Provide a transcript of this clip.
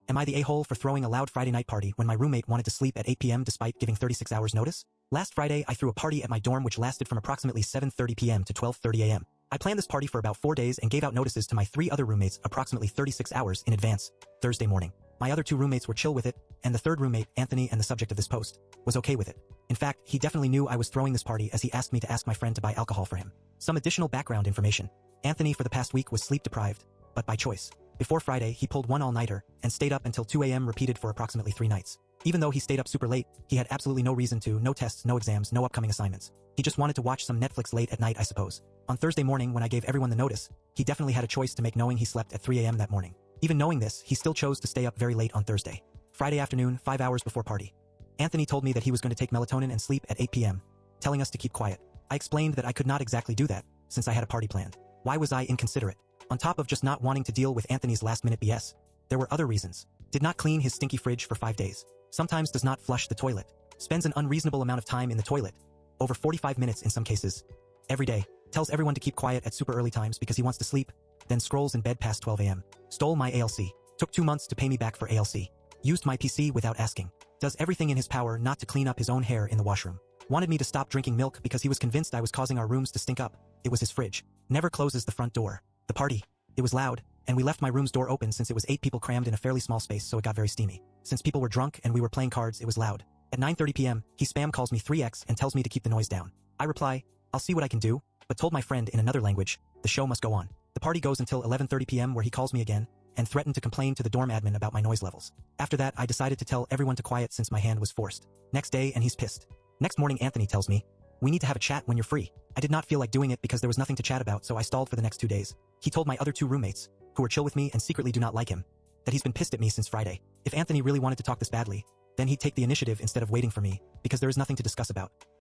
Am I the a-hole for throwing a loud Friday night party when my roommate wanted to sleep at 8 p.m. despite giving 36 hours notice? Last Friday, I threw a party at my dorm which lasted from approximately 7:30 p.m. to 12:30 a.m. I planned this party for about 4 days and gave out notices to my 3 other roommates approximately 36 hours in advance, Thursday morning. My other 2 roommates were chill with it, and the third roommate, Anthony, and the subject of this post, was okay with it. In fact, he definitely knew I was throwing this party as he asked me to ask my friend to buy alcohol for him. Some additional background information. Anthony for the past week was sleep deprived, but by choice. Before Friday, he pulled one all-nighter and stayed up until 2 a.m. repeated for approximately 3 nights. Even though he stayed up super late, he had absolutely no reason to, no tests, no exams, no upcoming assignments. He just wanted to watch some Netflix late at night, I suppose. On Thursday morning when I gave everyone the notice, he definitely had a choice to make knowing he slept at 3 a.m. that morning. Even knowing this, he still chose to stay up very late on Thursday. Friday afternoon, 5 hours before party. Anthony told me that he was going to take melatonin and sleep at 8 p.m., telling us to keep quiet. I explained that I could not exactly do that, since I had a party planned. Why was I inconsiderate? On top of just not wanting to deal with Anthony's last-minute BS, there were other reasons. Did not clean his stinky fridge for 5 days. Sometimes does not flush the toilet. Spends an unreasonable amount of time in the toilet. Over 45 minutes in some cases. Every day. Tells everyone to keep quiet at super early times because he wants to sleep. Then scrolls in bed past 12 a.m. Stole my ALC. Took 2 months to pay me back for ALC. Used my PC without asking. Does everything in his power not to clean up his own hair in the washroom. Wanted me to stop drinking milk because he was convinced I was causing our rooms to stink up. It was his fridge. Never closes the front door. The party. It was loud, and we left my room's door open since it was 8 people crammed in a fairly small space, so it got very steamy. Since people were drunk and we were playing cards, it was loud. At 9:30 p.m., he spam calls me 3x and tells me to keep the noise down. I reply, I'll see what I can do, but told my friend in another language, the show must go on. The party goes until 11:30 p.m. where he calls me again and threatened to complain to the dorm admin about my noise levels. After that, I decided to tell everyone to quiet since my hand was forced. Next day, and he's pissed. Next morning, Anthony tells me, we need to have a chat when you're free. I did not feel like doing it because there was nothing to chat about, so I stalled for the next 2 days. He told my other 2 roommates, who were chill with me and secretly do not like him, that he's been pissed at me since Friday. If Anthony really wanted to talk this badly, then he'd take the initiative instead of waiting for me, because there is nothing to discuss about.